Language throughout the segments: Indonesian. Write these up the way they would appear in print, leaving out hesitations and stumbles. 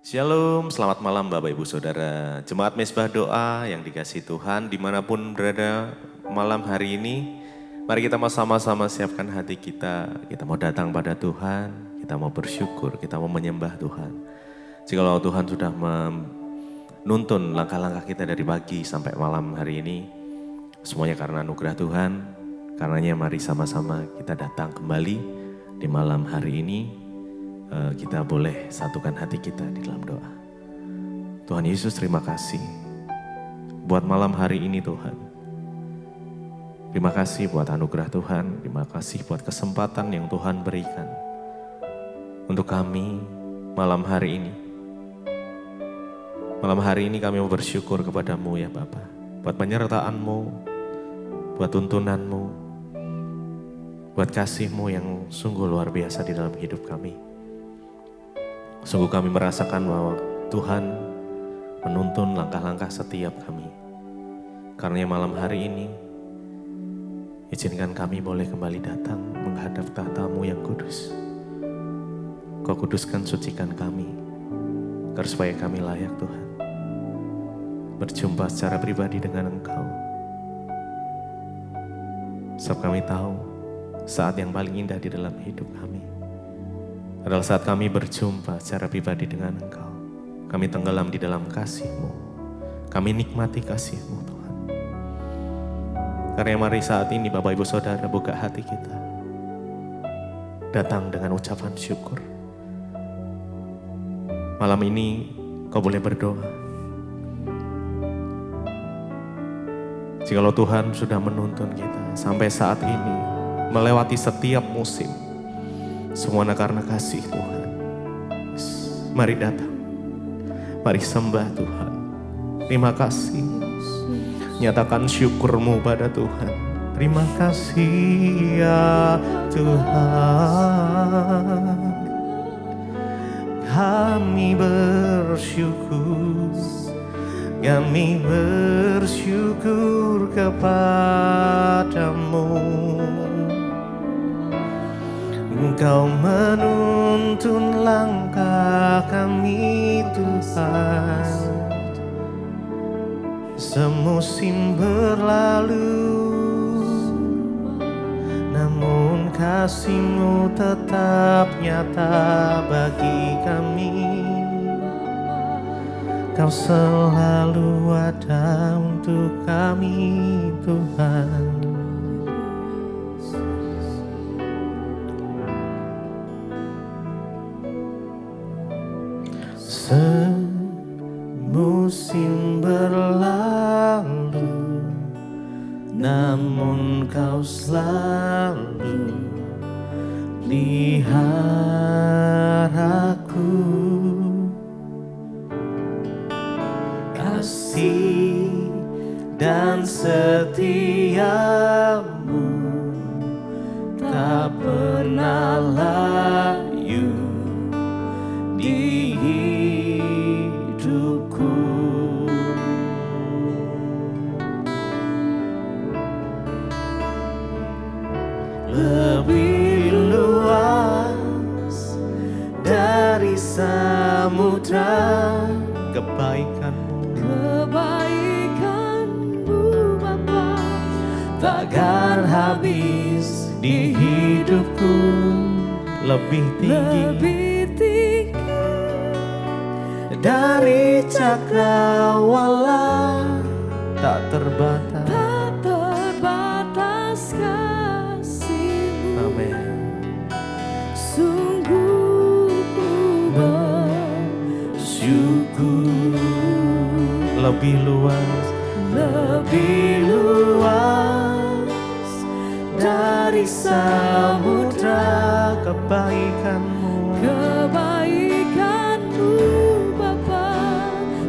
Shalom, selamat malam Bapak Ibu Saudara. Jemaat Mezbah Doa yang dikasihi Tuhan dimanapun berada malam hari ini. Mari kita mau sama-sama siapkan hati kita. Kita mau datang pada Tuhan, kita mau bersyukur, kita mau menyembah Tuhan. Jikalau Tuhan sudah menuntun langkah-langkah kita dari pagi sampai malam hari ini, semuanya karena anugerah Tuhan. Karenanya mari sama-sama kita datang kembali di malam hari ini. Kita boleh satukan hati kita di dalam doa. Tuhan Yesus, terima kasih buat malam hari ini Tuhan. Terima kasih buat anugerah Tuhan, terima kasih buat kesempatan yang Tuhan berikan untuk kami malam hari ini. Malam hari ini kami mau bersyukur kepadamu ya Bapa, buat penyertaan-Mu, buat tuntunan-Mu, buat kasih-Mu yang sungguh luar biasa di dalam hidup kami. Sungguh kami merasakan bahwa Tuhan menuntun langkah-langkah setiap kami. Karena malam hari ini, izinkan kami boleh kembali datang menghadap tahta-Mu yang kudus. Kau kuduskan, sucikan kami, agar supaya kami layak Tuhan berjumpa secara pribadi dengan Engkau. Sebab kami tahu saat yang paling indah di dalam hidup kami adalah saat kami berjumpa secara pribadi dengan Engkau. Kami tenggelam di dalam kasih-Mu. Kami nikmati kasih-Mu Tuhan. Karena mari saat ini Bapak Ibu Saudara buka hati kita. Datang dengan ucapan syukur. Malam ini Kau boleh berdoa. Jikalau Tuhan sudah menuntun kita sampai saat ini melewati setiap musim, semuanya karena kasih Tuhan. Mari datang, mari sembah Tuhan. Terima kasih, nyatakan syukur-Mu pada Tuhan. Terima kasih ya Tuhan. Kami bersyukur, kami bersyukur kepadamu. Engkau menuntun langkah kami Tuhan. Semusim berlalu, namun kasih-Mu tetap nyata bagi kami. Kau selalu ada untuk kami Tuhan. Semusim berlalu, namun Kau selalu peliharaku. Kasih dan setia-Mu tak pernah layu di hidupku. Lebih luas dari samudra kebaikan-Mu, Bapa, takkan habis di hidupku. Lebih tinggi dari cakrawala, tak terbatas kasih-Mu. Amin. Sungguh ku bersyukur. Lebih luas dari samudra kebaikan-Mu, Bapa,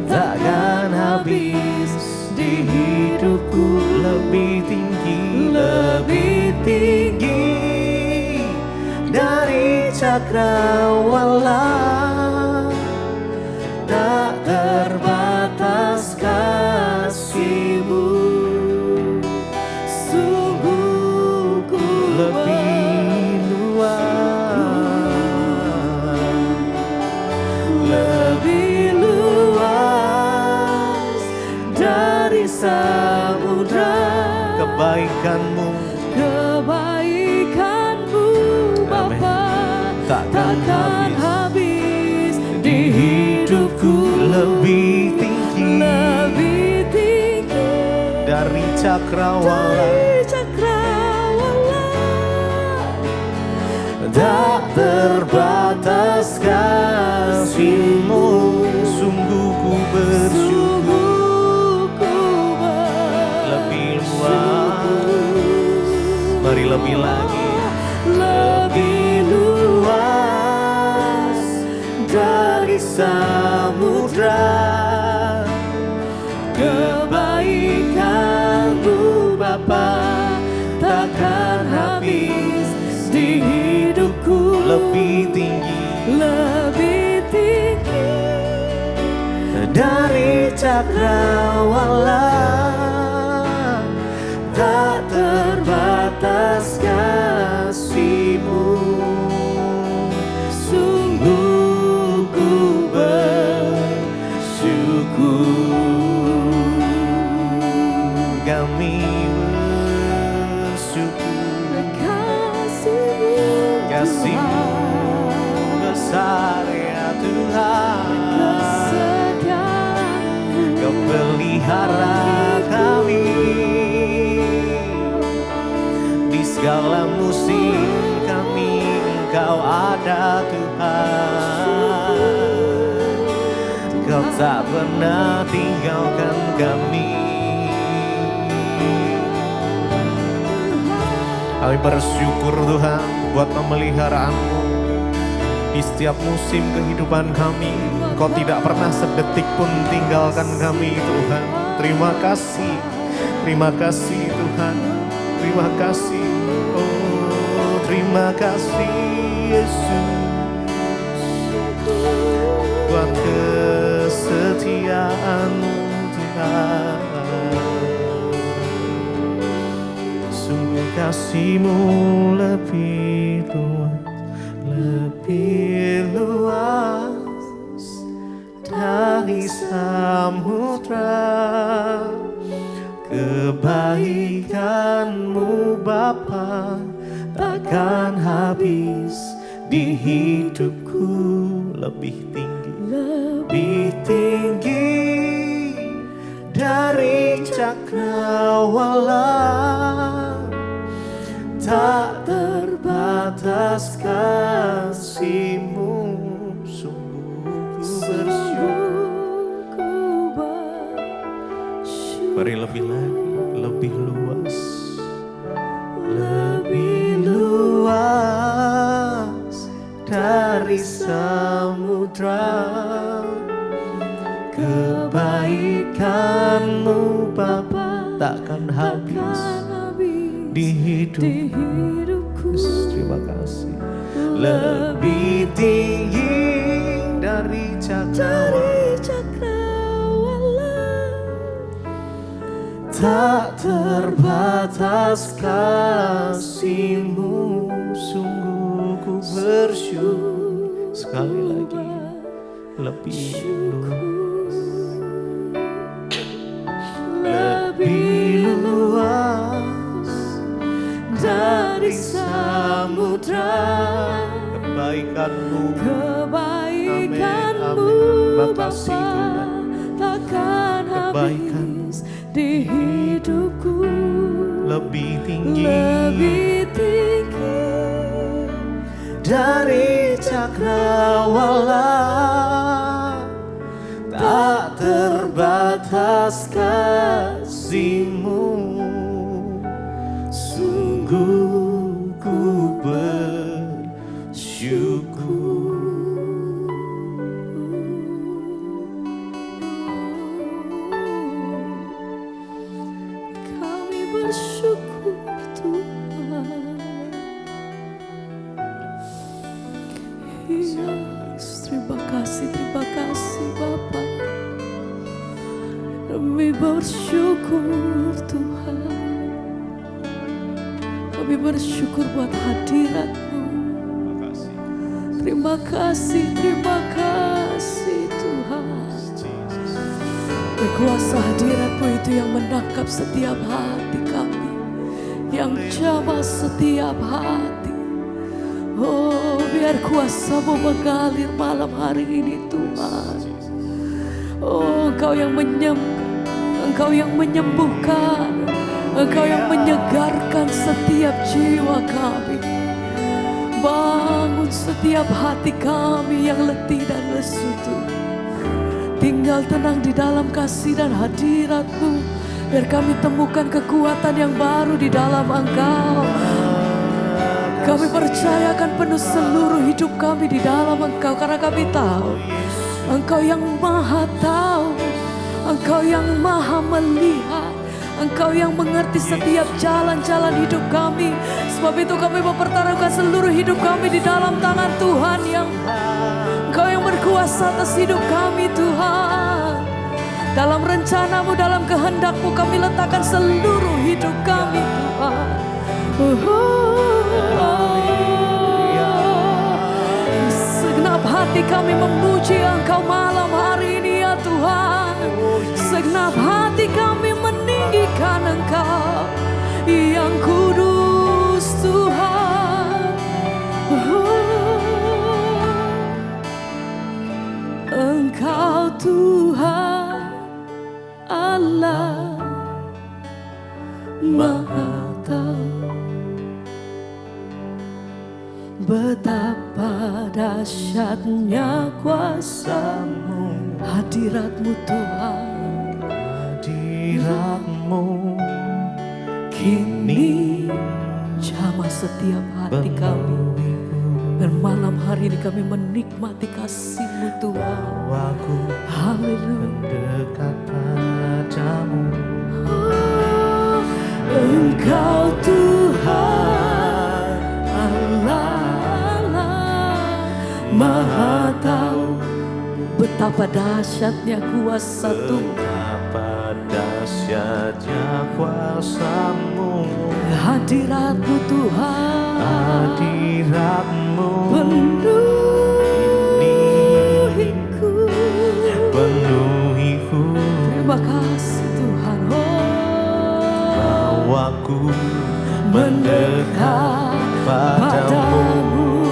takkan habis di hidupku. Lebih tinggi dari cakrawala, tak terbatas kasih-Mu. Sungguh ku lebih luas, lebih dari samudra. Kebaikanmu Bapa takkan habis di hidupku. Lebih tinggi dari cakrawala. Tak terbatas kasih-Mu, sungguh ku bersyukur. Lebih luas, mari lebih lagi. Lebih luas dari samudra. Kebaikan-Mu Bapa takkan habis di hidupku. Lebih tinggi dari cakrawala. Tak terbatas kasih-Mu, sungguh ku bersyukur. Kami bersyukur. Kasih-Mu besar ya Tuhan. Kau pelihara kami di segala musim kami. Engkau ada Tuhan. Kau tak pernah tinggalkan kami. Kami bersyukur Tuhan buat pemeliharaanmu di setiap musim kehidupan kami. Engkau tidak pernah sedetik pun tinggalkan kami Tuhan. Terima kasih Tuhan. Terima kasih, oh terima kasih Yesus buat kesetiaan-Mu Tuhan. Sungguh kasih-Mu lebih luas dari samudra. Kebaikan-Mu Bapa takkan habis di hidupku. Lebih tinggi dari cakrawala. Tak terbatas kasih-Mu, sungguh ku bersyukur. Mari lebih lagi, lebih luas dari samudra. Kebaikan-Mu Bapa takkan habis di hidupku. Terima kasih. Lebih tinggi dari cakrawala. Tak terbatas kasih-Mu, sungguh ku bersyukur. Sekali lagi, lebih luas dari samudra. Kebaikan-Mu makasih Tuhan. Takkan habis di hidupku. Lebih tinggi dari cakrawala. Tak terbatas kasih-Mu, sungguh ku bersyukur. Kami bersyukur Tuhan. Yes, terima kasih Bapa. Kami bersyukur Tuhan. Kami bersyukur buat hadirat-Mu. Terima kasih Tuhan. Kuasa hadirat-Mu itu yang menangkap setiap hati kami, yang jamah setiap hati. Oh, biar kuasa-Mu mengalir malam hari ini Tuhan. Oh, Engkau yang Engkau yang menyembuhkan, Engkau yang menyegarkan setiap jiwa kami. Bangun setiap hati kami yang letih dan lesu Tuhan. Tinggal tenang di dalam kasih dan hadirat-Mu, biar kami temukan kekuatan yang baru di dalam Engkau. Kami percayakan penuh seluruh hidup kami di dalam Engkau, karena kami tahu Engkau yang maha tahu, Engkau yang maha melihat, Engkau yang mengerti setiap jalan-jalan hidup kami. Sebab itu kami mempertaruhkan seluruh hidup kami di dalam tangan Tuhan yang Engkau yang berkuasa atas hidup kami Tuhan. Dalam rencana-Mu, dalam kehendak-Mu kami letakkan seluruh hidup kami Tuhan. Segenap hati kami memuji Engkau malam hari ini ya Tuhan. Segenap hati kami meninggikan Engkau yang kudus Tuhan. Engkau Tuhan Allah Maha Tahu, betapa dahsyatnya kuasa-Mu, hadirat-Mu Tuhan. Hadirat-Mu kini jamah setiap hati kami. Dan malam hari ini kami menikmati kasih-Mu Tuhan. Haleluya. Mendekat padamu. Engkau Tuhan Allah Maha Tahu, betapa dahsyatnya kuasa Tuhan. Betapa dahsyatnya kuasa-Mu, hadirat-Mu Tuhan. Hadirat-Mu penuhiku, penuhiku. Terima kasih Tuhan. Bawaku mendekat padamu.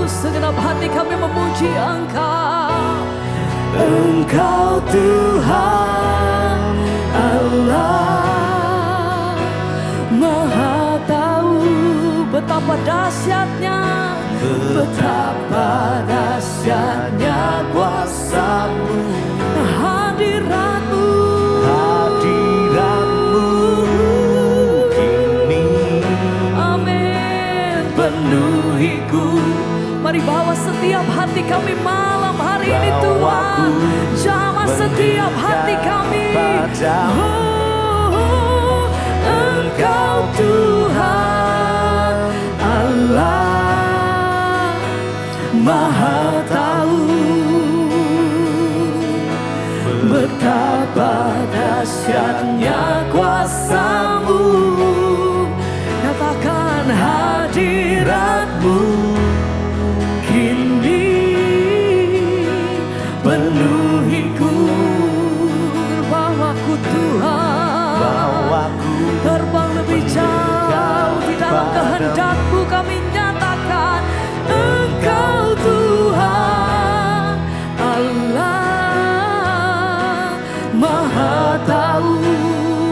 Segenap hati kami memuji Engkau. Engkau Tuhan Allah Maha Tahu, betapa dahsyatnya, betapa dahsyatnya kuasa-Mu, hadirat-Mu, hadirat-Mu kini, amin, penuhiku. Mari bawa setiap hati kami malam hari ini Tuhan. Jamah setiap hati kami. Engkau Tuhan Allah Maha Tahu, betapa dahsyatnya kuasa-Mu. Katakan hadirat-Mu kini penuhiku. Bawaku Tuhan, bawaku terbang lebih jauh di dalam kehendak-Mu. Kami nyatakan Engkau Tuhan Allah Maha Tahu,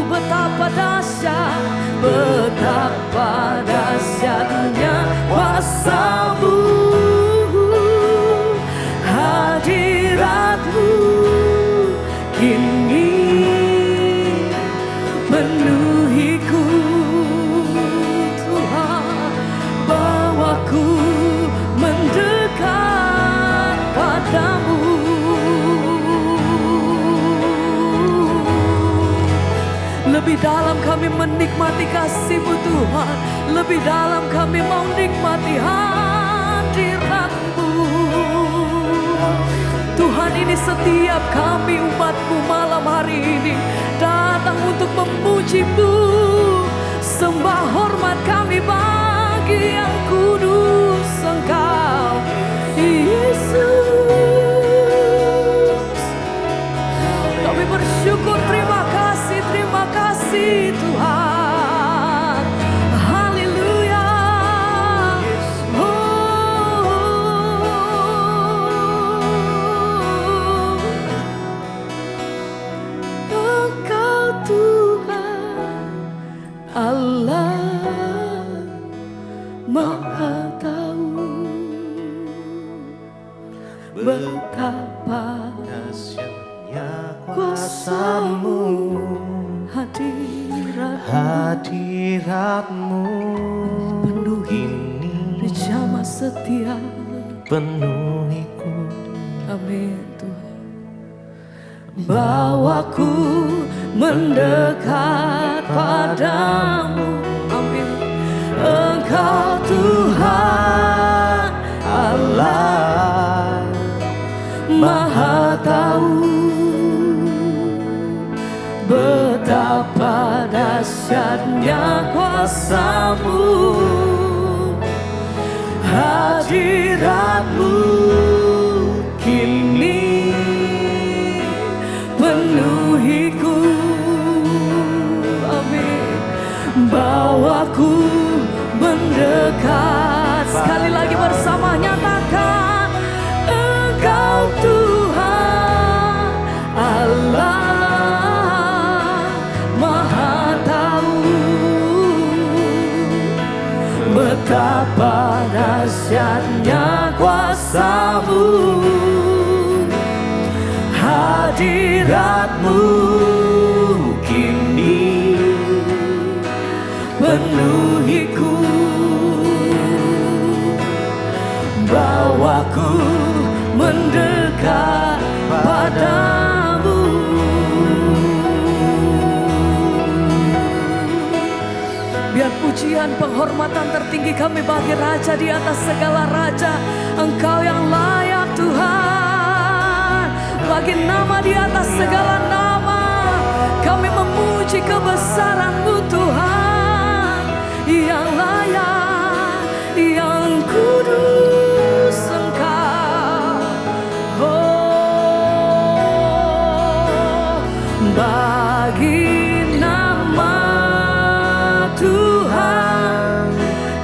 betapa dahsyat, betapa dahsyatnya kuasa-Mu, hadirat-Mu kini penuhiku. Tuhan, bawaku mendekat padamu. Lebih dalam kami menikmati kasih-Mu Tuhan. Lebih dalam kami mau nikmati hadirat-Mu Tuhan. Ini setiap kami umat-Mu malam hari ini datang untuk memuji-Mu. Sembah hormat kami bagi yang kudus Engkau Yesus. kuasa-Mu, hadirat-Mu penuhi jamah setia, penuhiku. Amin Tuhan. Bawaku mendekat padamu, amin. Engkau Tuhan Allah Maha tahu betapa dahsyatnya kuasa-Mu, hadirat-Mu kini penuhiku, amin. Bawaku mendekat, sekali lagi bersama nyatakan, Engkau Tuhan Allah Maha tahu betapa dahsyatnya kuasa-Mu, hadirat-Mu kini penuhiku. Bawaku mendekat padamu. Biar pujian penghormatan tertinggi kami bagi Raja di atas segala raja. Engkau yang layak Tuhan, bagi nama di atas segala nama. Kami memuji kebesaran-Mu Tuhan, yang layak, yang kudus Engkau. Oh, bagi nama Tuhan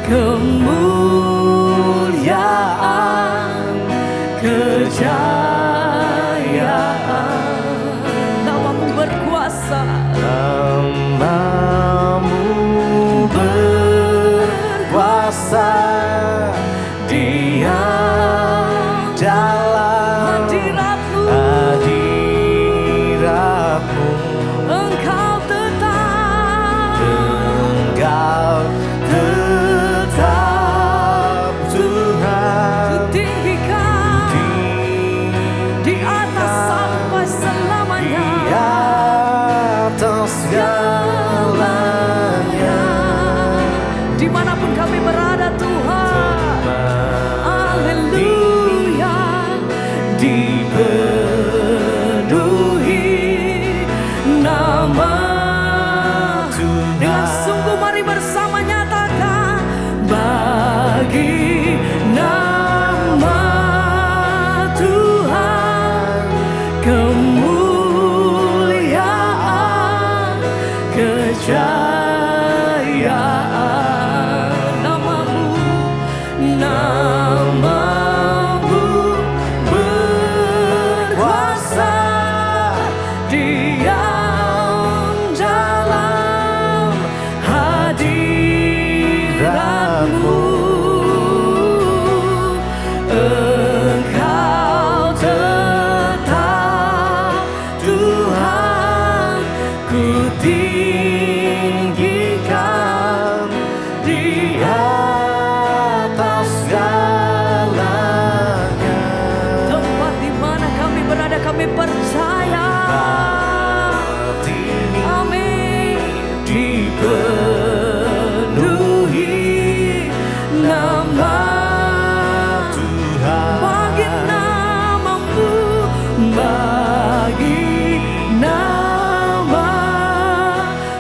kemuliaan, kejayaan. Nama-Mu berkuasa, Nama-Mu berkuasa, diam dalam hadirat-Mu, hadirat-Mu. Engkau tetap, Engkau tetap Tuhan, kutinggikan di atas sampai selamanya. di atas segalanya. Dimanapun kami berada Tuhan, haleluya, dipenuhi nama Tuhan. dengan sungguh mari bersama nyatakan, bagi nama Tuhan kemuliaan, kejayaan. Nama-Mu berkuasa, diam dalam hadirat-Mu. Engkau tetap Tuhan, kutinggikan di atas segalanya. Tempat di mana kami berada, kami percaya, amin, dipenuhi nama Tuhan. bagi nama-Mu, bagi nama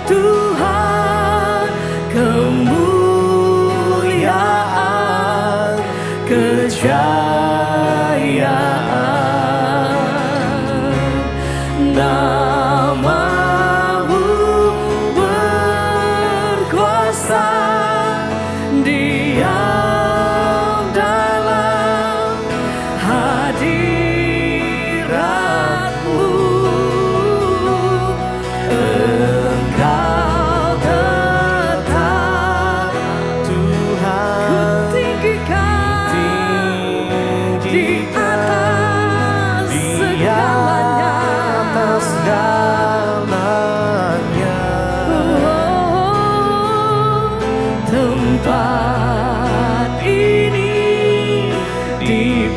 Tuhan kemuliaan, kejayaan. Nama-Mu berkuasa, diam dalam hadirat-Mu. Engkau tetap Tuhan, kutinggikan segalanya. Tempat ini dipenuhi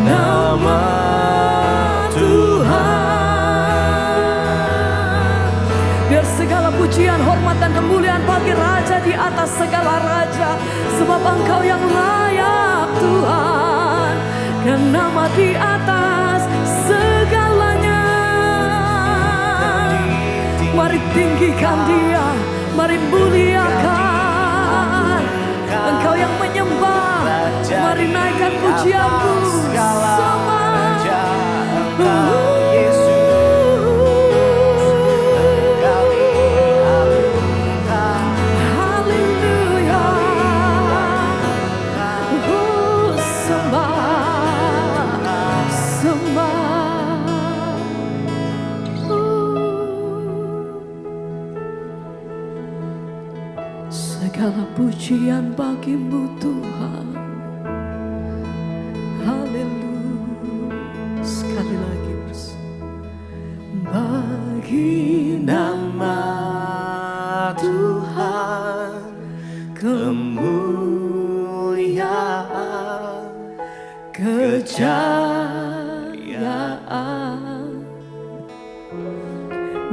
nama Tuhan. Biar segala pujian, hormat dan kemuliaan bagi Raja di atas segala raja, sebab Engkau yang layak Tuhan, dan nama di atas segalanya. Mari tinggikan Dia, mari muliakan. Engkau yang menyembah, mari naikkan pujianmu sama haleluya. Segala pujian bagimu Tuhan. Haleluya. Sekali lagi bagi nama Tuhan kemuliaan, kejayaan,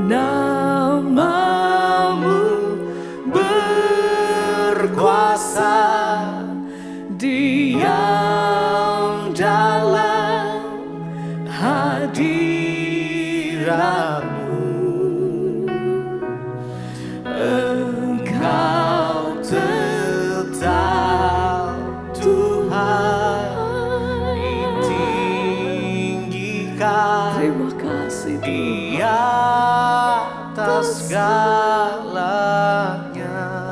namamu berkuasa, diam dalam hadiratmu. Engkau tetap Tuhan, ditinggikan. Terima kasih di atas segalanya.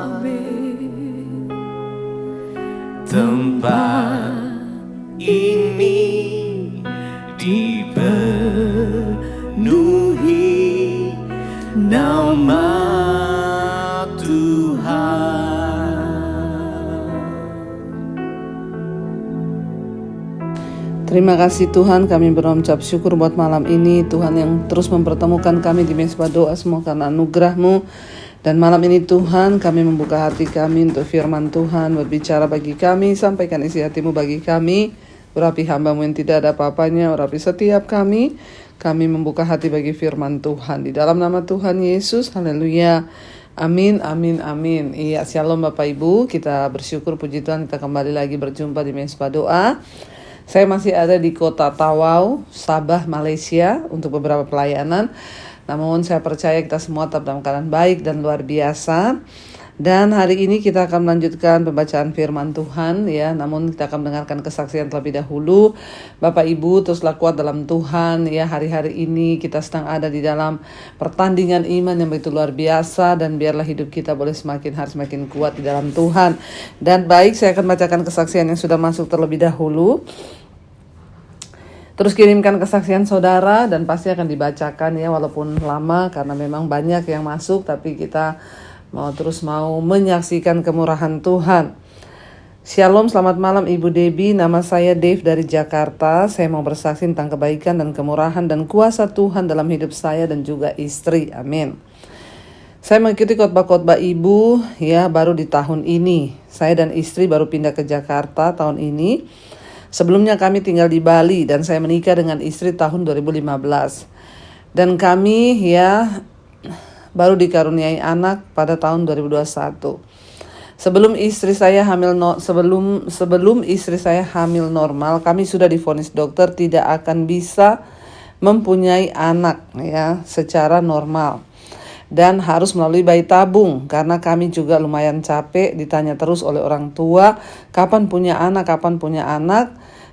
Amin. Tempat ini dipenuhi nama Tuhan. Terima kasih Tuhan, kami berucap syukur buat malam ini. Tuhan yang terus mempertemukan kami di Mezbah Doa, semua karena anugerah-Mu. Dan malam ini Tuhan, kami membuka hati kami untuk firman Tuhan, berbicara bagi kami, sampaikan isi hati-Mu bagi kami. Urapi hamba-Mu yang tidak ada apa-apanya, urapi setiap kami. Kami membuka hati bagi firman Tuhan. Di dalam nama Tuhan Yesus, haleluya. Amin, amin, amin. Iya, shalom Bapak Ibu. Kita bersyukur, puji Tuhan, kita kembali lagi berjumpa di Mezbah Doa. Saya masih ada di kota Tawau, Sabah, Malaysia untuk beberapa pelayanan. Namun saya percaya kita semua tetap dalam keadaan baik dan luar biasa. Dan hari ini kita akan melanjutkan pembacaan firman Tuhan ya. Namun kita akan mendengarkan kesaksian terlebih dahulu. Bapak Ibu teruslah kuat dalam Tuhan ya. Hari-hari ini kita sedang ada di dalam pertandingan iman yang begitu luar biasa. Dan biarlah hidup kita boleh semakin hari semakin kuat di dalam Tuhan. Dan baik, saya akan bacakan kesaksian yang sudah masuk terlebih dahulu. Terus kirimkan kesaksian saudara dan pasti akan dibacakan ya, walaupun lama karena memang banyak yang masuk, tapi kita mau menyaksikan kemurahan Tuhan. Shalom, selamat malam Ibu Debbie, nama saya Dave dari Jakarta. Saya mau bersaksi tentang kebaikan dan kemurahan dan kuasa Tuhan dalam hidup saya dan juga istri. Amin. Saya mengikuti khotbah-khotbah Ibu ya baru di tahun ini. Saya dan istri baru pindah ke Jakarta tahun ini. Sebelumnya kami tinggal di Bali dan saya menikah dengan istri tahun 2015. Dan kami ya baru dikaruniai anak pada tahun 2021. Sebelum istri saya hamil normal, kami sudah divonis dokter tidak akan bisa mempunyai anak ya secara normal. Dan harus melalui bayi tabung karena kami juga lumayan capek ditanya terus oleh orang tua kapan punya anak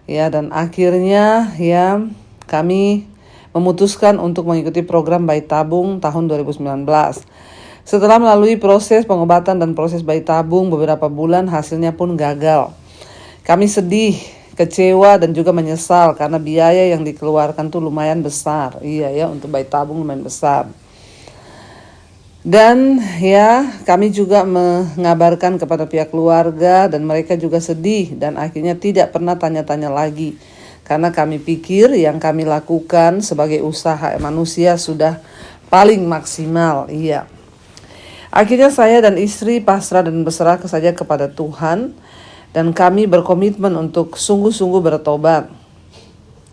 ya. Dan akhirnya ya kami memutuskan untuk mengikuti program bayi tabung tahun 2019. Setelah melalui proses pengobatan dan proses bayi tabung beberapa bulan, hasilnya pun gagal. Kami sedih, kecewa dan juga menyesal karena biaya yang dikeluarkan tuh lumayan besar. Iya ya, untuk bayi tabung lumayan besar. Dan ya kami juga mengabarkan kepada pihak keluarga dan mereka juga sedih dan akhirnya tidak pernah tanya-tanya lagi. Karena kami pikir yang kami lakukan sebagai usaha manusia sudah paling maksimal. Iya. Akhirnya saya dan istri pasrah dan berserah saja kepada Tuhan. Dan kami berkomitmen untuk sungguh-sungguh bertobat.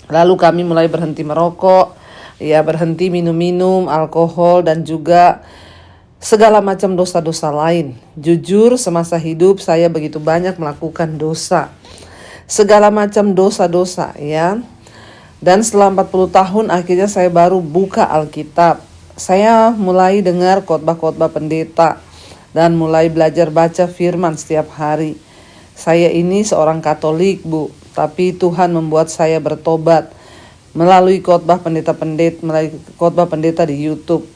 Lalu kami mulai berhenti merokok, ya berhenti minum-minum, alkohol, dan juga segala macam dosa-dosa lain. Jujur semasa hidup saya begitu banyak melakukan dosa. Segala macam dosa-dosa ya. Dan setelah 40 tahun akhirnya saya baru buka Alkitab. Saya mulai dengar khotbah-khotbah pendeta dan mulai belajar baca firman setiap hari. Saya ini seorang Katolik, Bu, tapi Tuhan membuat saya bertobat melalui khotbah pendeta di YouTube.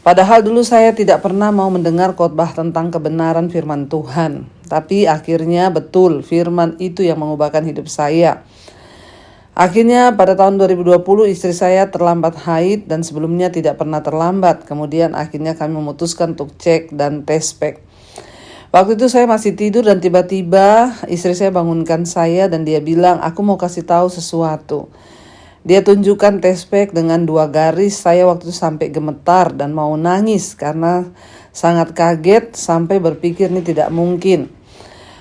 Padahal dulu saya tidak pernah mau mendengar khotbah tentang kebenaran firman Tuhan, tapi akhirnya betul firman itu yang mengubahkan hidup saya. Akhirnya pada tahun 2020 istri saya terlambat haid dan sebelumnya tidak pernah terlambat. Kemudian akhirnya kami memutuskan untuk cek dan tes pack. Waktu itu saya masih tidur dan tiba-tiba istri saya bangunkan saya dan dia bilang, aku mau kasih tahu sesuatu. Dia tunjukkan tes pack dengan 2 garis. Saya waktu itu sampai gemetar dan mau nangis karena sangat kaget sampai berpikir ini tidak mungkin.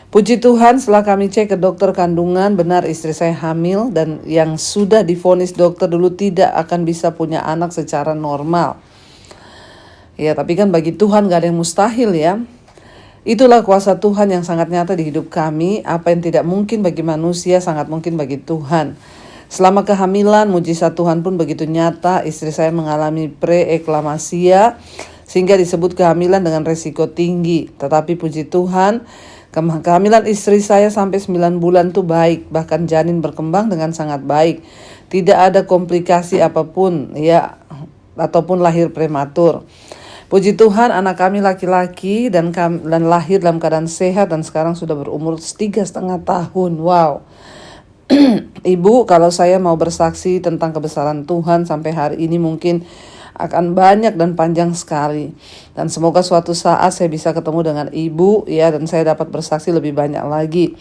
Puji Tuhan setelah kami cek ke dokter kandungan, benar istri saya hamil dan yang sudah divonis dokter dulu tidak akan bisa punya anak secara normal. Ya tapi kan bagi Tuhan gak ada yang mustahil ya. Itulah kuasa Tuhan yang sangat nyata di hidup kami. Apa yang tidak mungkin bagi manusia sangat mungkin bagi Tuhan. Selama kehamilan, mujizat Tuhan pun begitu nyata. Istri saya mengalami preeklamasia sehingga disebut kehamilan dengan resiko tinggi. Tetapi puji Tuhan, kehamilan istri saya sampai 9 bulan tuh baik. Bahkan janin berkembang dengan sangat baik. Tidak ada komplikasi apapun ya, ataupun lahir prematur. Puji Tuhan anak kami laki-laki dan lahir dalam keadaan sehat dan sekarang sudah berumur 3,5 tahun. Wow. Ibu, kalau saya mau bersaksi tentang kebesaran Tuhan sampai hari ini mungkin akan banyak dan panjang sekali. Dan semoga suatu saat saya bisa ketemu dengan ibu ya dan saya dapat bersaksi lebih banyak lagi.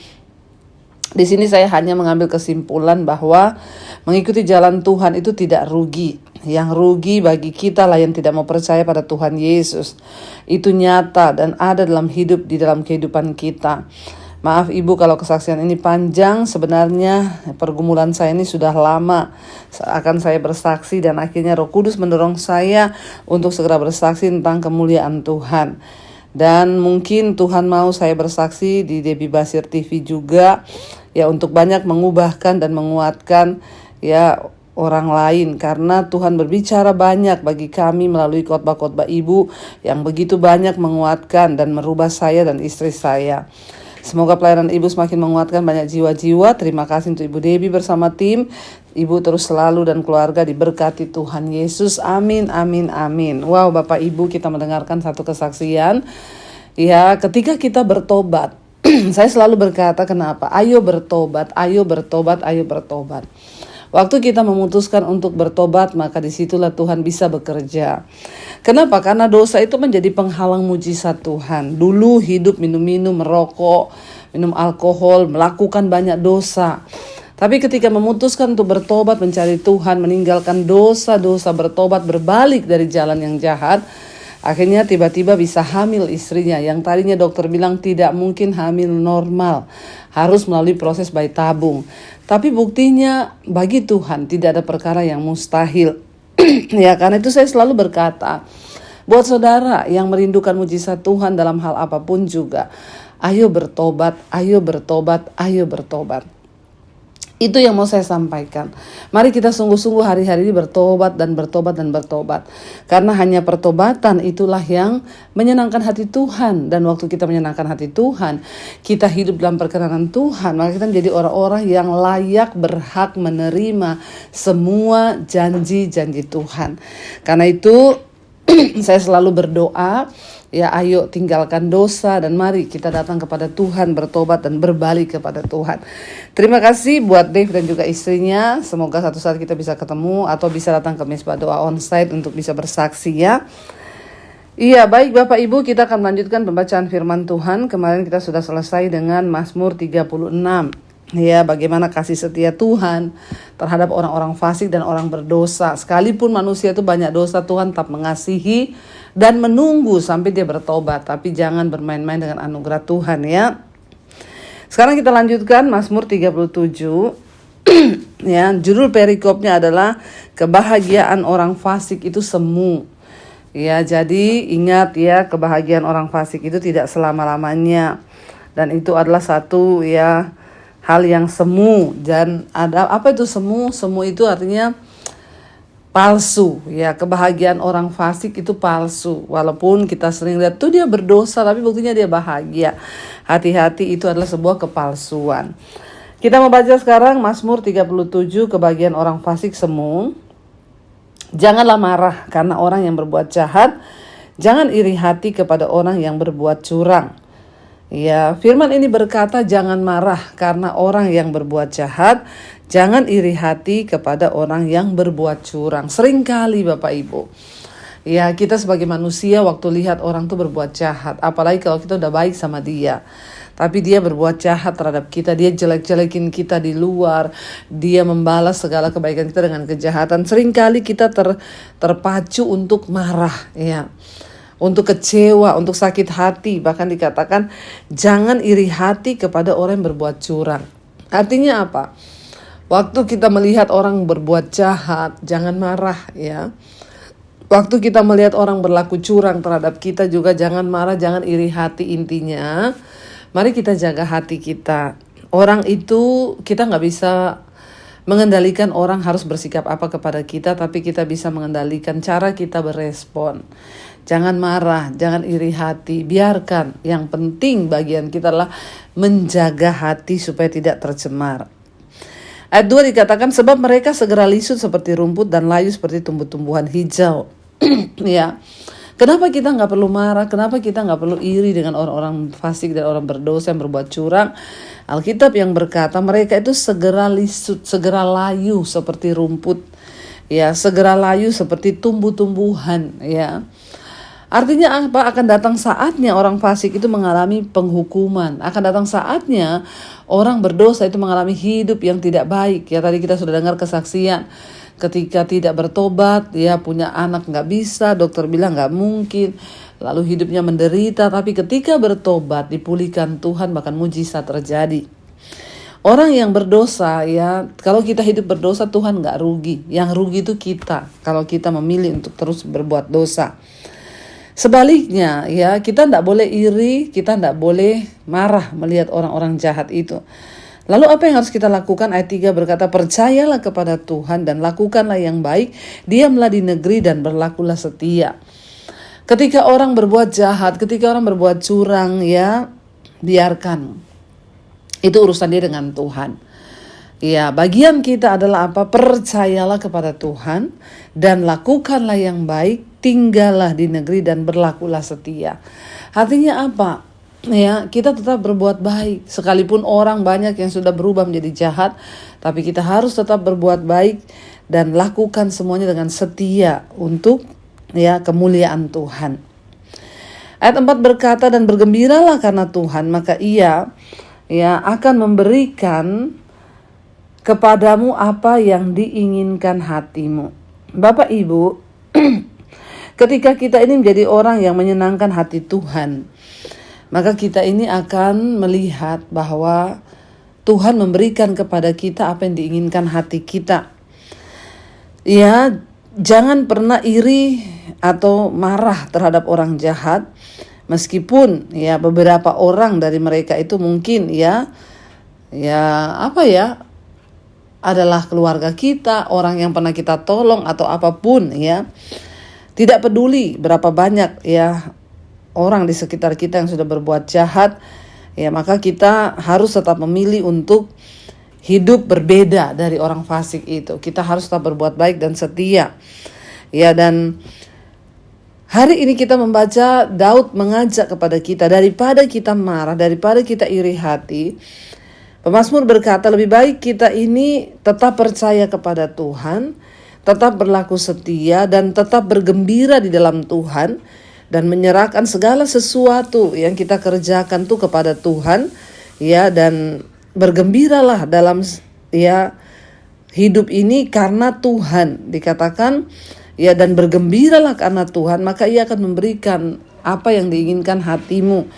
Di sini saya hanya mengambil kesimpulan bahwa mengikuti jalan Tuhan itu tidak rugi. Yang rugi bagi kita lah yang tidak mau percaya pada Tuhan Yesus. Itu nyata dan ada dalam kehidupan kita. Maaf Ibu kalau kesaksian ini panjang, sebenarnya pergumulan saya ini sudah lama. Akan saya bersaksi dan akhirnya Roh Kudus mendorong saya untuk segera bersaksi tentang kemuliaan Tuhan. Dan mungkin Tuhan mau saya bersaksi di Debbie Basir TV juga ya untuk banyak mengubahkan dan menguatkan ya orang lain karena Tuhan berbicara banyak bagi kami melalui khotbah-khotbah Ibu yang begitu banyak menguatkan dan merubah saya dan istri saya. Semoga pelayanan Ibu semakin menguatkan banyak jiwa-jiwa. Terima kasih untuk Ibu Debbie bersama tim. Ibu terus selalu dan keluarga diberkati Tuhan Yesus. Amin, amin, amin. Wow Bapak Ibu, kita mendengarkan satu kesaksian. Ya, ketika kita bertobat, saya selalu berkata kenapa? Ayo bertobat, ayo bertobat, ayo bertobat. Waktu kita memutuskan untuk bertobat, maka disitulah Tuhan bisa bekerja. Kenapa? Karena dosa itu menjadi penghalang mujizat Tuhan. Dulu hidup minum-minum, merokok, minum alkohol, melakukan banyak dosa. Tapi ketika memutuskan untuk bertobat, mencari Tuhan, meninggalkan dosa-dosa, bertobat, berbalik dari jalan yang jahat, akhirnya tiba-tiba bisa hamil istrinya. Yang tadinya dokter bilang tidak mungkin hamil normal, harus melalui proses bayi tabung. Tapi buktinya bagi Tuhan tidak ada perkara yang mustahil. Ya, karena itu saya selalu berkata, buat saudara yang merindukan mujizat Tuhan dalam hal apapun juga, ayo bertobat, ayo bertobat, ayo bertobat. Itu yang mau saya sampaikan. Mari kita sungguh-sungguh hari-hari ini bertobat dan bertobat dan bertobat. Karena hanya pertobatan itulah yang menyenangkan hati Tuhan. Dan waktu kita menyenangkan hati Tuhan, kita hidup dalam perkenanan Tuhan, maka kita menjadi orang-orang yang layak berhak menerima semua janji-janji Tuhan. Karena itu saya selalu berdoa, ya ayo tinggalkan dosa dan mari kita datang kepada Tuhan, bertobat dan berbalik kepada Tuhan. Terima kasih buat Dave dan juga istrinya. Semoga satu saat kita bisa ketemu atau bisa datang ke Mesbah Doa onsite untuk bisa bersaksi ya. Iya, baik Bapak Ibu, kita akan melanjutkan pembacaan firman Tuhan. Kemarin kita sudah selesai dengan Mazmur 36. Ya, bagaimana kasih setia Tuhan terhadap orang-orang fasik dan orang berdosa. Sekalipun manusia itu banyak dosa, Tuhan tetap mengasihi dan menunggu sampai dia bertobat. Tapi jangan bermain-main dengan anugerah Tuhan ya. Sekarang kita lanjutkan Mazmur 37. Ya, judul perikopnya adalah kebahagiaan orang fasik itu semu. Ya, jadi ingat ya, kebahagiaan orang fasik itu tidak selama-lamanya. Dan itu adalah satu ya hal yang semu. Dan ada apa itu semu? Semu itu artinya palsu ya. Kebahagiaan orang fasik itu palsu. Walaupun kita sering lihat tuh dia berdosa tapi buktinya dia bahagia. Hati-hati, itu adalah sebuah kepalsuan. Kita membaca sekarang Mazmur 37, kebahagiaan orang fasik semu. Janganlah marah karena orang yang berbuat jahat. Jangan iri hati kepada orang yang berbuat curang. Ya, firman ini berkata jangan marah karena orang yang berbuat jahat, jangan iri hati kepada orang yang berbuat curang. Seringkali Bapak Ibu, ya kita sebagai manusia waktu lihat orang tuh berbuat jahat, apalagi kalau kita udah baik sama dia, tapi dia berbuat jahat terhadap kita, dia jelek-jelekin kita di luar, dia membalas segala kebaikan kita dengan kejahatan. Seringkali kita terpacu untuk marah, ya. Untuk kecewa, untuk sakit hati. Bahkan dikatakan jangan iri hati kepada orang yang berbuat curang. Artinya apa? Waktu kita melihat orang berbuat jahat, jangan marah ya. Waktu kita melihat orang berlaku curang terhadap kita juga jangan marah, jangan iri hati. Intinya mari kita jaga hati kita. Orang itu kita gak bisa mengendalikan orang harus bersikap apa kepada kita, tapi kita bisa mengendalikan cara kita berespon. Jangan marah, jangan iri hati, biarkan. Yang penting bagian kita adalah menjaga hati supaya tidak tercemar. Ayat 2 dikatakan sebab mereka segera lisut seperti rumput dan layu seperti tumbuh-tumbuhan hijau. Ya, kenapa kita nggak perlu marah? Kenapa kita nggak perlu iri dengan orang-orang fasik dan orang berdosa yang berbuat curang? Alkitab yang berkata mereka itu segera lisut, segera layu seperti rumput. Ya, segera layu seperti tumbuh-tumbuhan. Ya. Artinya apa? Akan datang saatnya orang fasik itu mengalami penghukuman. Akan datang saatnya orang berdosa itu mengalami hidup yang tidak baik. Ya, tadi kita sudah dengar kesaksian. Ketika tidak bertobat, ya punya anak gak bisa, dokter bilang gak mungkin. Lalu hidupnya menderita, tapi ketika bertobat, dipulihkan Tuhan, bahkan mujizat terjadi. Orang yang berdosa, ya kalau kita hidup berdosa, Tuhan gak rugi. Yang rugi itu kita, kalau kita memilih untuk terus berbuat dosa. Sebaliknya ya kita tidak boleh iri, kita tidak boleh marah melihat orang-orang jahat itu. Lalu apa yang harus kita lakukan? Ayat 3 berkata percayalah kepada Tuhan dan lakukanlah yang baik, diamlah di negeri dan berlakulah setia. Ketika orang berbuat jahat, ketika orang berbuat curang ya biarkan. Itu urusan dia dengan Tuhan. Ya, bagian kita adalah apa? Percayalah kepada Tuhan dan lakukanlah yang baik, tinggallah di negeri dan berlakulah setia. Artinya apa? Ya, kita tetap berbuat baik. Sekalipun orang banyak yang sudah berubah menjadi jahat, tapi kita harus tetap berbuat baik dan lakukan semuanya dengan setia untuk ya kemuliaan Tuhan. Ayat 4 berkata dan bergembiralah karena Tuhan, maka Ia ya akan memberikan kepadamu apa yang diinginkan hatimu. Bapak Ibu, ketika kita ini menjadi orang yang menyenangkan hati Tuhan, maka kita ini akan melihat bahwa Tuhan memberikan kepada kita apa yang diinginkan hati kita. Ya, jangan pernah iri atau marah terhadap orang jahat, meskipun ya beberapa orang dari mereka itu mungkin adalah keluarga kita, orang yang pernah kita tolong atau apapun ya. Tidak peduli berapa banyak ya orang di sekitar kita yang sudah berbuat jahat, ya maka kita harus tetap memilih untuk hidup berbeda dari orang fasik itu. Kita harus tetap berbuat baik dan setia. Ya, dan hari ini kita membaca Daud mengajak kepada kita daripada kita marah, daripada kita iri hati. Pemazmur berkata lebih baik kita ini tetap percaya kepada Tuhan, tetap berlaku setia dan tetap bergembira di dalam Tuhan dan menyerahkan segala sesuatu yang kita kerjakan tuh kepada Tuhan ya, dan bergembiralah dalam ya hidup ini karena Tuhan. Dikatakan ya, dan bergembiralah karena Tuhan, maka Ia akan memberikan apa yang diinginkan hatimu.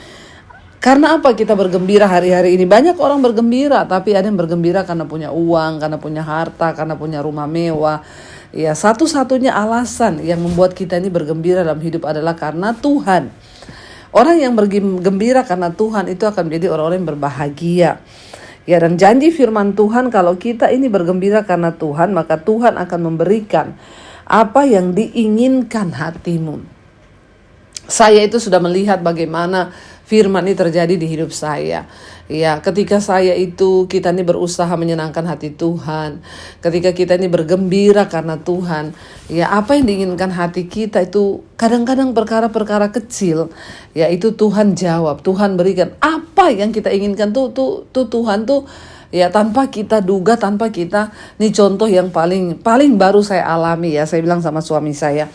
Karena apa kita bergembira hari-hari ini? Banyak orang bergembira, tapi ada yang bergembira karena punya uang, karena punya harta, karena punya rumah mewah. Ya, satu-satunya alasan yang membuat kita ini bergembira dalam hidup adalah karena Tuhan. Orang yang bergembira karena Tuhan itu akan menjadi orang-orang yang berbahagia. Ya, dan janji firman Tuhan, kalau kita ini bergembira karena Tuhan, maka Tuhan akan memberikan apa yang diinginkan hatimu. Saya itu sudah melihat bagaimana firman ini terjadi di hidup saya. Ya, ketika kita ini berusaha menyenangkan hati Tuhan, ketika kita ini bergembira karena Tuhan, ya apa yang diinginkan hati kita itu kadang-kadang perkara-perkara kecil, ya itu Tuhan jawab, Tuhan berikan apa yang kita inginkan tuh Tuhan tuh ya tanpa kita duga, tanpa kita. Ini contoh yang paling baru saya alami ya. Saya bilang sama suami saya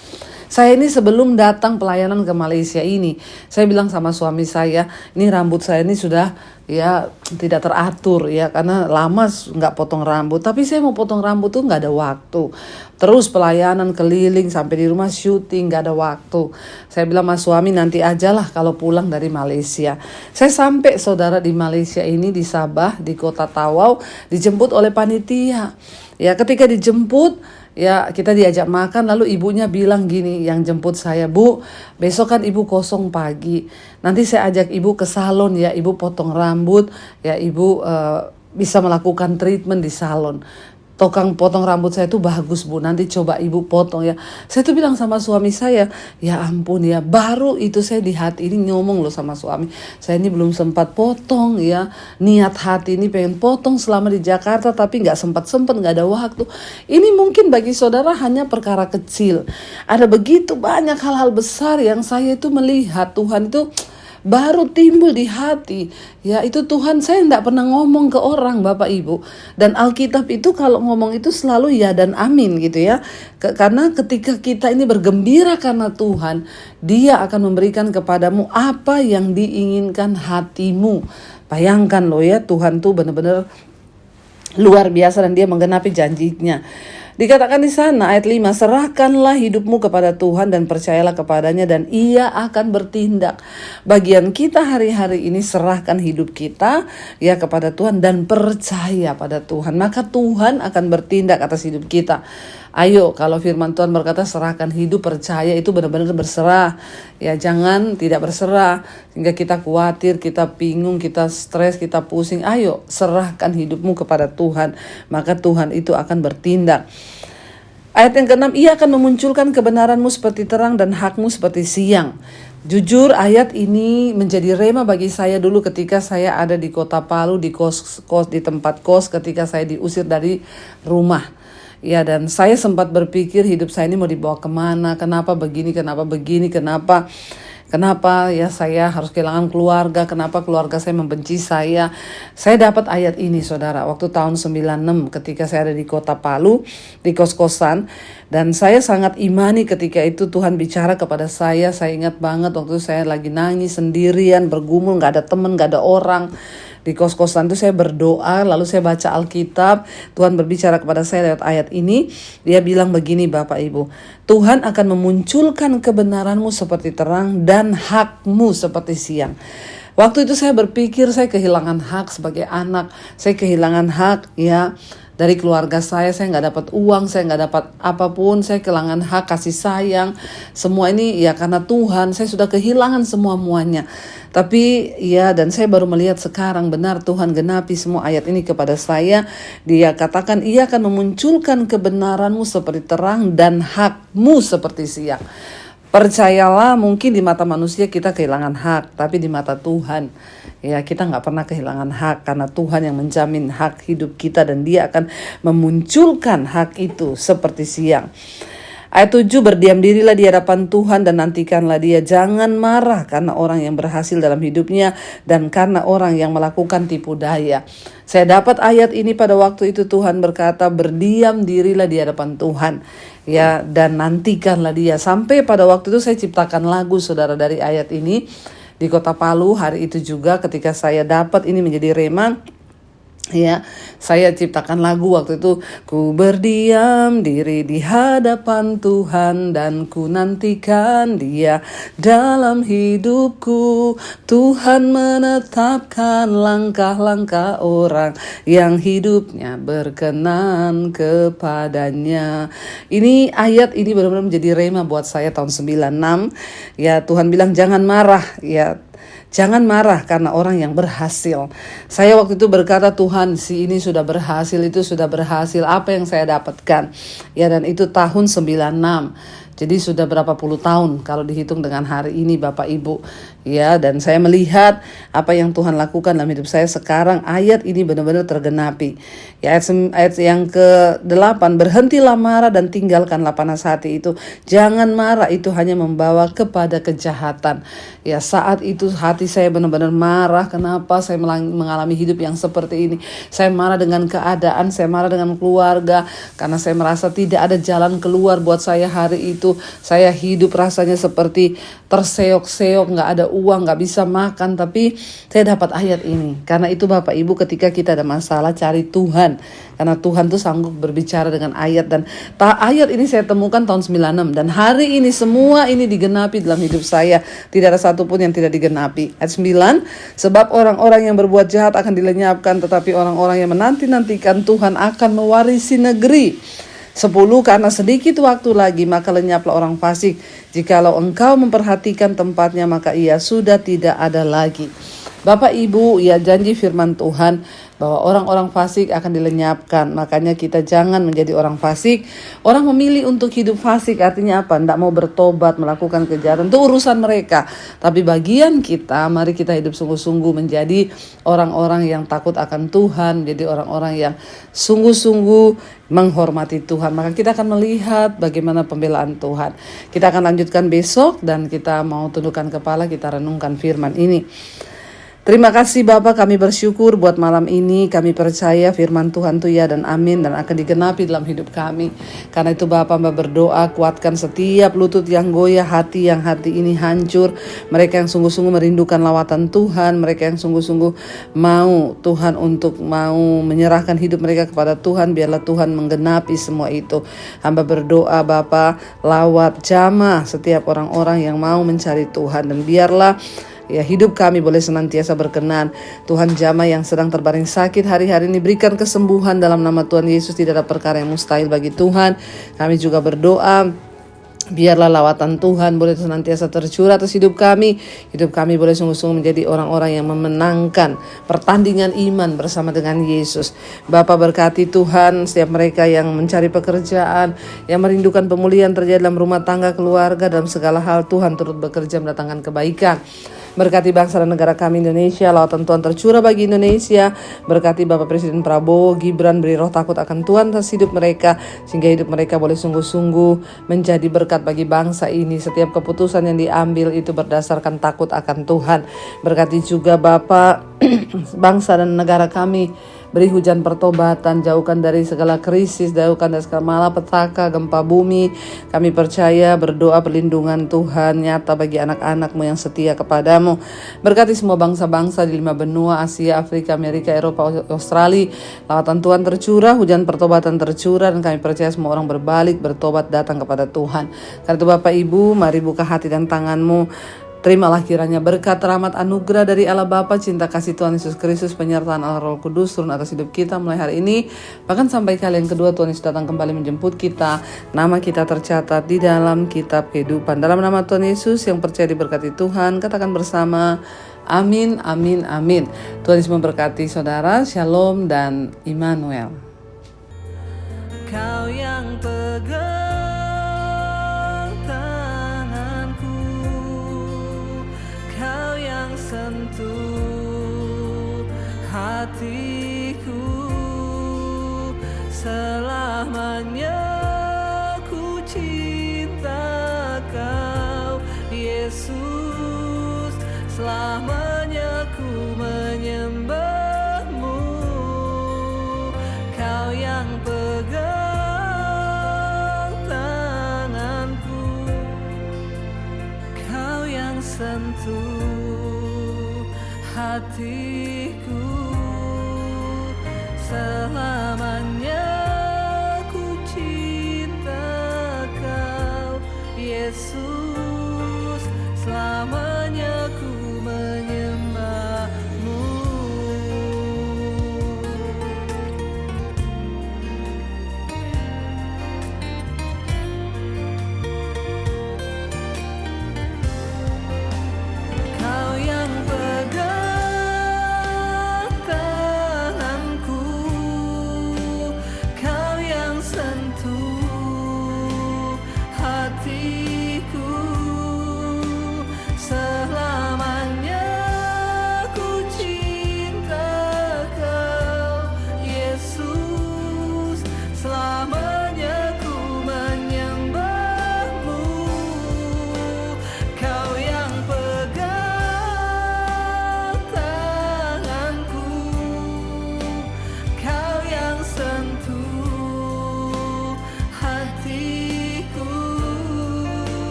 ini sebelum datang pelayanan ke Malaysia ini, saya bilang sama suami saya, ini rambut saya ini sudah ya tidak teratur ya, karena lama nggak potong rambut. Tapi saya mau potong rambut tuh nggak ada waktu. Terus pelayanan keliling sampai di rumah syuting nggak ada waktu. Saya bilang sama suami, nanti ajalah kalau pulang dari Malaysia. Saya sampai saudara di Malaysia ini, di Sabah, di kota Tawau, dijemput oleh panitia. Ya, ketika dijemput, ya kita diajak makan, lalu ibunya bilang gini yang jemput saya, "Bu, besok kan ibu kosong pagi. Nanti saya ajak ibu ke salon ya, ibu potong rambut, ya ibu bisa melakukan treatment di salon. Tukang potong rambut saya itu bagus, Bu, nanti coba ibu potong ya." Saya tuh bilang sama suami saya, ya ampun ya, baru itu saya di hati ini ngomong loh sama suami, saya ini belum sempat potong ya, niat hati ini pengen potong selama di Jakarta, tapi gak sempat gak ada waktu. Ini mungkin bagi saudara hanya perkara kecil. Ada begitu banyak hal-hal besar yang saya itu melihat Tuhan itu baru timbul di hati. Ya itu Tuhan, saya tidak pernah ngomong ke orang Bapak Ibu. Dan Alkitab itu kalau ngomong itu selalu ya dan amin gitu ya. Karena ketika kita ini bergembira karena Tuhan, Dia akan memberikan kepadamu apa yang diinginkan hatimu. Bayangkan loh ya, Tuhan tuh benar-benar luar biasa dan Dia menggenapi janjinya. Dikatakan di sana ayat 5, serahkanlah hidupmu kepada Tuhan dan percayalah kepadanya dan Ia akan bertindak. Bagian kita hari-hari ini serahkan hidup kita ya kepada Tuhan dan percaya pada Tuhan. Maka Tuhan akan bertindak atas hidup kita. Ayo, kalau firman Tuhan berkata serahkan hidup, percaya, itu benar-benar berserah. Ya jangan tidak berserah sehingga kita khawatir, kita bingung, kita stres, kita pusing. Ayo serahkan hidupmu kepada Tuhan, maka Tuhan itu akan bertindak. Ayat yang ke-6, Ia akan memunculkan kebenaranmu seperti terang dan hakmu seperti siang. Jujur ayat ini menjadi rema bagi saya dulu ketika saya ada di kota Palu, di tempat kos, ketika saya diusir dari rumah. Ya, dan saya sempat berpikir hidup saya ini mau dibawa kemana, kenapa begini, kenapa ya saya harus kehilangan keluarga, kenapa keluarga saya membenci saya. Saya dapat ayat ini saudara, waktu tahun 96 ketika saya ada di kota Palu, di kos-kosan. Dan saya sangat imani ketika itu Tuhan bicara kepada saya ingat banget waktu itu saya lagi nangis sendirian, bergumul, gak ada teman, gak ada orang. Di kos-kosan itu saya berdoa, lalu saya baca Alkitab. Tuhan berbicara kepada saya lewat ayat ini. Dia bilang begini Bapak Ibu, Tuhan akan memunculkan kebenaranmu seperti terang dan hakmu seperti siang. Waktu itu saya berpikir saya kehilangan hak sebagai anak. Saya kehilangan hak ya dari keluarga saya nggak dapat uang, saya nggak dapat apapun, saya kehilangan hak kasih sayang. Semua ini ya karena Tuhan, saya sudah kehilangan semuanya. Tapi ya, dan saya baru melihat sekarang benar Tuhan genapi semua ayat ini kepada saya. Dia katakan Ia akan memunculkan kebenaranmu seperti terang dan hakmu seperti siang. Percayalah, mungkin di mata manusia kita kehilangan hak, tapi di mata Tuhan ya kita gak pernah kehilangan hak, karena Tuhan yang menjamin hak hidup kita dan Dia akan memunculkan hak itu seperti siang. Ayat 7, berdiam dirilah di hadapan Tuhan dan nantikanlah Dia. Jangan marah karena orang yang berhasil dalam hidupnya dan karena orang yang melakukan tipu daya. Saya dapat ayat ini pada waktu itu Tuhan berkata, berdiam dirilah di hadapan Tuhan. Ya, dan nantikanlah Dia. Sampai pada waktu itu saya ciptakan lagu saudara dari ayat ini di kota Palu hari itu juga ketika saya dapat ini menjadi rema. Ya, saya ciptakan lagu waktu itu. Ku berdiam diri di hadapan Tuhan dan ku nantikan Dia dalam hidupku. Tuhan menetapkan langkah-langkah orang yang hidupnya berkenan kepadanya. Ini ayat ini benar-benar menjadi rema buat saya tahun 96. Ya, Tuhan bilang jangan marah, ya. Jangan marah karena orang yang berhasil. Saya waktu itu berkata, Tuhan, si ini sudah berhasil, itu sudah berhasil. Apa yang saya dapatkan? Ya, dan itu tahun 96. Jadi sudah berapa puluh tahun kalau dihitung dengan hari ini Bapak Ibu. Ya, dan saya melihat apa yang Tuhan lakukan dalam hidup saya sekarang. Ayat ini benar-benar tergenapi. Ya, ayat yang ke-8, berhentilah marah dan tinggalkanlah panas hati itu. Jangan marah, itu hanya membawa kepada kejahatan. Ya, saat itu hati saya benar-benar marah. Kenapa saya mengalami hidup yang seperti ini? Saya marah dengan keadaan, saya marah dengan keluarga. Karena saya merasa tidak ada jalan keluar buat saya hari itu. Saya hidup rasanya seperti terseok-seok, gak ada uang, gak bisa makan. Tapi saya dapat ayat ini. Karena itu Bapak Ibu, ketika kita ada masalah, cari Tuhan. Karena Tuhan tuh sanggup berbicara dengan ayat. Dan ayat ini saya temukan tahun 96. Dan hari ini semua ini digenapi dalam hidup saya. Tidak ada satupun yang tidak digenapi. Ayat 9, sebab orang-orang yang berbuat jahat akan dilenyapkan, tetapi orang-orang yang menanti-nantikan Tuhan akan mewarisi negeri. 10, karena sedikit waktu lagi maka lenyaplah orang fasik. Jikalau engkau memperhatikan tempatnya maka ia sudah tidak ada lagi. Bapak Ibu, ya janji firman Tuhan bahwa orang-orang fasik akan dilenyapkan. Makanya kita jangan menjadi orang fasik. Orang memilih untuk hidup fasik artinya apa? Tidak mau bertobat, melakukan kejahatan. Itu urusan mereka. Tapi bagian kita, mari kita hidup sungguh-sungguh menjadi orang-orang yang takut akan Tuhan. Menjadi orang-orang yang sungguh-sungguh menghormati Tuhan. Maka kita akan melihat bagaimana pembelaan Tuhan. Kita akan lanjutkan besok dan kita mau tundukkan kepala, kita renungkan firman ini. Terima kasih Bapak, kami bersyukur buat malam ini. Kami percaya firman Tuhan itu ya dan amin dan akan digenapi dalam hidup kami. Karena itu Bapak berdoa, kuatkan setiap lutut yang goyah, hati ini hancur. Mereka yang sungguh-sungguh merindukan lawatan Tuhan, mereka yang sungguh-sungguh mau Tuhan untuk mau menyerahkan hidup mereka kepada Tuhan. Biarlah Tuhan menggenapi semua itu. Hamba berdoa Bapak, lawat jamah setiap orang-orang yang mau mencari Tuhan. Dan biarlah ya hidup kami boleh senantiasa berkenan. Tuhan, jamaah yang sedang terbaring sakit hari-hari ini berikan kesembuhan dalam nama Tuhan Yesus. Tidak ada perkara yang mustahil bagi Tuhan. Kami juga berdoa biarlah lawatan Tuhan boleh senantiasa tercurah atas hidup kami. Hidup kami boleh sungguh-sungguh menjadi orang-orang yang memenangkan pertandingan iman bersama dengan Yesus. Bapa berkati Tuhan setiap mereka yang mencari pekerjaan, yang merindukan pemulihan terjadi dalam rumah tangga, keluarga, dalam segala hal. Tuhan turut bekerja mendatangkan kebaikan. Berkati bangsa dan negara kami Indonesia, lawatan Tuhan tercurah bagi Indonesia. Berkati Bapak Presiden Prabowo, Gibran, beri roh takut akan Tuhan atas hidup mereka, sehingga hidup mereka boleh sungguh-sungguh menjadi berkat bagi bangsa ini. Setiap keputusan yang diambil itu berdasarkan takut akan Tuhan. Berkati juga Bapak bangsa dan negara kami, beri hujan pertobatan, jauhkan dari segala krisis, jauhkan dari segala malapetaka, gempa bumi. Kami percaya berdoa perlindungan Tuhan nyata bagi anak-anak-Mu yang setia kepadamu. Berkati semua bangsa-bangsa di 5 benua, Asia, Afrika, Amerika, Eropa, Australia. Lawatan Tuhan tercurah, hujan pertobatan tercurah, dan kami percaya semua orang berbalik, bertobat, datang kepada Tuhan. Karena itu Bapak Ibu, mari buka hati dan tanganmu. Terimalah kiranya berkat, rahmat, anugerah dari Allah Bapa, cinta kasih Tuhan Yesus Kristus, penyertaan Allah Roh Kudus turun atas hidup kita mulai hari ini, bahkan sampai kali yang kedua Tuhan Yesus datang kembali menjemput kita. Nama kita tercatat di dalam kitab kehidupan. Dalam nama Tuhan Yesus yang percaya diberkati Tuhan, katakan bersama, amin, amin, amin. Tuhan Yesus memberkati saudara, shalom dan Immanuel. Kau yang pegang tanganku, kau yang sentuh hatiku, selamanya ku cinta kau Yesus, selamanya ku menyembahmu. Kau yang pegang sentuh hatiku, selamanya.